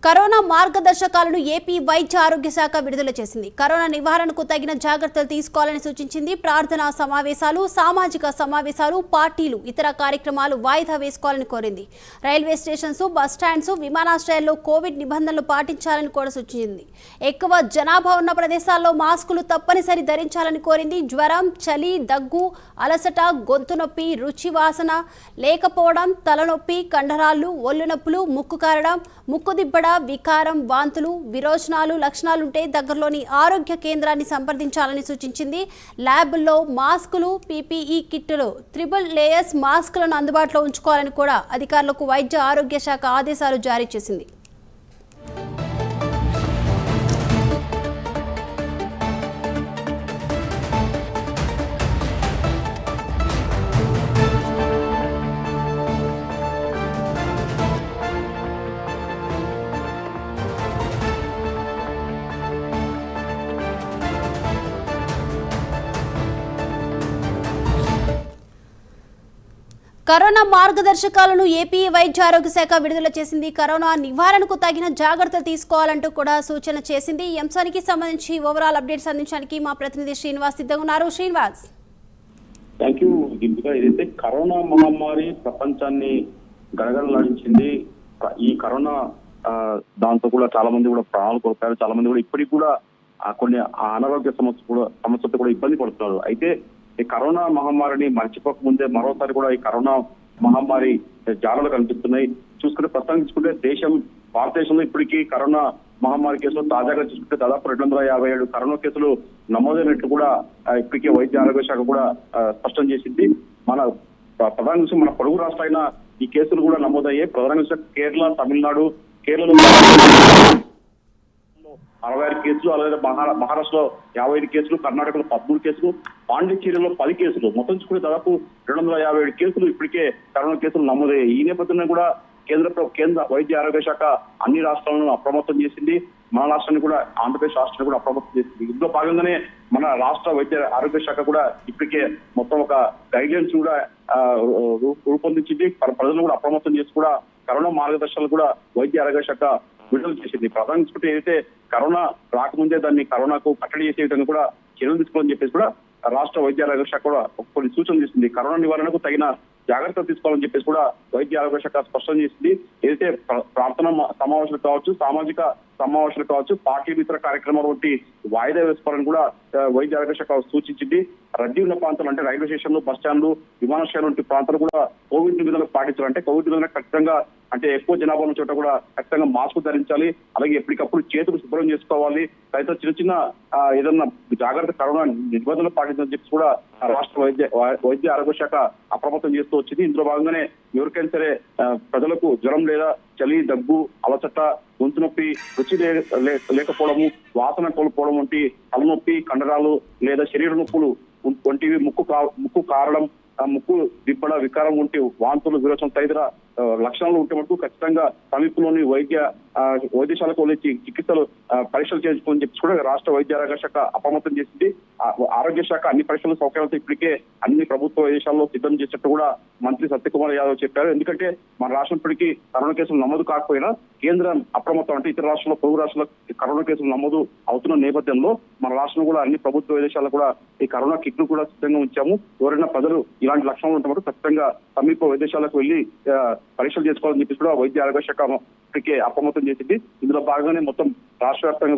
Corona మార్గదర్శకాలను AP వైద్య ఆరోగ్య శాఖ విడుదల చేసింది. కరోనా నివారణకు తగిన జాగ్రత్తలు తీసుకోవాలని సూచించింది. ప్రార్థనా సమావేశాలు, సామాజిక సమావేశాలు, పార్టీలు, ఇతర కార్యక్రమాలు వాయిదా వేసుకోవాలని కోరింది. రైల్వే స్టేషన్స్, బస్ స్టాండ్స్, విమానాశ్రయాల్లో కోవిడ్ నిబంధనలు పాటించాలని కూడా సూచించింది. ఎక్కువ జనాభా ఉన్న ప్రదేశాల్లో మాస్కులు తప్పనిసరి ధరించాలని కోరింది. జ్వరం, చలి, దగ్గు, అలసట, గొంతు నొప్పి, రుచి వాసన లేకపోవడం, తలనొప్పి, కండరాలు, ఒళ్ళు నొప్పులు, ముక్కు కారడం, ముక్కు దిబ్బడ, వికారం, వాంతులు, విరోచనాలు లక్షణాలుంటే దగ్గరలోని ఆరోగ్య కేంద్రాన్ని సంప్రదించాలని సూచించింది. ల్యాబ్ల్లో మాస్కులు, పీపీఈ కిట్లు, ట్రిపుల్ లేయర్స్ మాస్కులను అందుబాటులో ఉంచుకోవాలని కూడా అధికారులకు వైద్య ఆరోగ్య శాఖ ఆదేశాలు జారీ చేసింది. కరోనా మార్గదర్శకాలను ఏపీ వైద్య ఆరోగ్య శాఖ విడుదల చేసింది. కరోనా నివారణకు తగిన జాగ్రత్తలు తీసుకోవాలంటూ కూడా సూచన చేసింది. ఈ అంశానికి సంబంధించి ఓవరాల్ అప్డేట్స్ అందించడానికి మా ప్రతినిధి శ్రీనివాస్ సిద్ధంగా ఉన్నారు. Srinivas, thank you. ఏదైతే కరోనా మహమ్మారి ప్రపంచాన్ని గడగడలాడించింది. ఈ కరోనా దాంతో కూడా చాలా మంది కూడా ప్రాణాలు కోల్పోయారు. చాలా మంది కూడా ఇప్పటికి కూడా కొన్ని అనారోగ్య సమస్యలతో కూడా ఇబ్బంది పడుతున్నారు. అయితే ఈ కరోనా మహమ్మారిని మర్చిపోక ముందే మరోసారి కూడా ఈ కరోనా మహమ్మారి జాడలు కనిపిస్తున్నాయి. ప్రస్తావించుకుంటే భారతదేశంలో ఇప్పటికీ కరోనా మహమ్మారి కేసులు తాజాగా చూసుకుంటే దాదాపు 257 కరోనా కేసులు నమోదైనట్లు కూడా ఇప్పటికే వైద్య ఆరోగ్య శాఖ కూడా స్పష్టం చేసింది. మన ప్రధాన మన పొరుగు రాష్ట్రాలైన ఈ కేసులు కూడా నమోదయ్యాయి. ప్రధానంగా కేరళ, తమిళనాడు, కేరళలో 66 కేసులు, అలాగే మహారాష్ట్రలో 55 కేసులు, కర్ణాటకలో 13 కేసులు, పాండిచ్చేరిలో 10 కేసులు, మొత్తం చూసుకుంటే దాదాపు 257 కేసులు ఇప్పటికే కరోనా కేసులు నమోదయ్యాయి. ఈ నేపథ్యంలో కూడా కేంద్ర వైద్య ఆరోగ్య శాఖ అన్ని రాష్ట్రాలను అప్రమత్తం చేసింది. మన రాష్ట్రాన్ని కూడా, ఆంధ్రప్రదేశ్ రాష్ట్రాన్ని కూడా అప్రమత్తం చేసింది. ఇందులో భాగంగానే మన రాష్ట్ర వైద్య ఆరోగ్య శాఖ కూడా ఇప్పటికే మొత్తం ఒక గైడ్లైన్స్ కూడా రూపొందించింది. ప్రజలను కూడా అప్రమత్తం చేసి కూడా కరోనా మార్గదర్శకాలు కూడా వైద్య ఆరోగ్య శాఖ విడుదల చేసింది. ప్రధానంగా చూసుకుంటే ఏదైతే కరోనా రాకముందే దాన్ని కరోనాకు కట్టడి చేసే విధంగా కూడా చర్యలు తీసుకోవాలని చెప్పేసి కూడా రాష్ట్ర వైద్య ఆరోగ్య శాఖ కూడా కొన్ని సూచనలు చేసింది. కరోనా నివారణకు తగిన జాగ్రత్తలు తీసుకోవాలని చెప్పేసి కూడా వైద్య ఆరోగ్య శాఖ స్పష్టం చేసింది. ఏదైతే ప్రార్థన సమావేశాలు కావచ్చు, సామాజిక సమావేశాలు కావచ్చు, పార్టీ ఇతర కార్యక్రమాలు వంటి వాయిదా వేసుకోవాలని కూడా వైద్య ఆరోగ్య శాఖ సూచించింది. రద్దీ ఉన్న ప్రాంతాలు అంటే రైల్వే స్టేషన్లు, బస్ స్టాండ్లు, విమానాశ్రయాలు వంటి ప్రాంతాలు కూడా కోవిడ్ నిబంధనలు పాటించాలంటే కోవిడ్ నిబంధనలు ఖచ్చితంగా అంటే ఎక్కువ జనాభా ఉన్న చోట కూడా ఖచ్చితంగా మాస్క్ ధరించాలి. అలాగే ఎప్పటికప్పుడు చేతులు శుభ్రం చేసుకోవాలి. తదితర చిన్న చిన్న ఏదన్నా జాగ్రత్త కరోనా నిబంధనలు పాటించాలని చెప్పి కూడా రాష్ట్ర వైద్య ఆరోగ్య శాఖ అప్రమత్తం చేస్తూ వచ్చింది. ఇందులో భాగంగానే ఎవరికైనా సరే ప్రజలకు జ్వరం లేదా చలి, దగ్గు, అలసట, గొంతు నొప్పి, రుచి లేకపోవడము, వాసన కోల్పోవడం వంటి తలనొప్పి, కండరాలు లేదా శరీర నొప్పులు వంటివి, ముక్కు కారడం, ముక్కు దిబ్బడ, వికారం వంటి వాంతులు, విరోచనం తదితర లక్షణాలు ఉంటే మటుకు ఖచ్చితంగా సమీపంలోని వైద్యశాలకు వెళ్ళి చికిత్సలు పరీక్షలు చేసుకోవాలని చెప్పి కూడా రాష్ట్ర వైద్య ఆరోగ్య శాఖ అప్రమత్తం చేసింది. ఆరోగ్య శాఖ అన్ని పరీక్షల సౌకర్యాలతో ఇప్పటికే అన్ని ప్రభుత్వ వైద్యశాలలో సిద్ధం చేసినట్టు కూడా మంత్రి సత్యకుమార్ యాదవ్ చెప్పారు. ఎందుకంటే మన రాష్ట్రం ఇప్పటికీ కరోనా కేసులు నమోదు కాకపోయినా కేంద్రం అప్రమత్తం అంటే ఇతర రాష్ట్రాల్లో, పొరుగు రాష్ట్రాల్లో కరోనా కేసులు నమోదు అవుతున్న నేపథ్యంలో మన రాష్ట్రం కూడా అన్ని ప్రభుత్వ వైద్యశాలలో కూడా ఈ కరోనా కిట్లు కూడా సిద్ధంగా ఉంచాము. ఎవరైనా ప్రజలు ఇలాంటి లక్షణాలు ఉంటే ఖచ్చితంగా సమీప వైద్యశాలకు వెళ్లి పరీక్షలు చేసుకోవాలని చెప్పి కూడా వైద్య ఆరోగ్య శాఖ ఇప్పటికే అప్రమత్తం చేసింది. ఇందులో భాగంగానే మొత్తం రాష్ట్ర వ్యాప్తంగా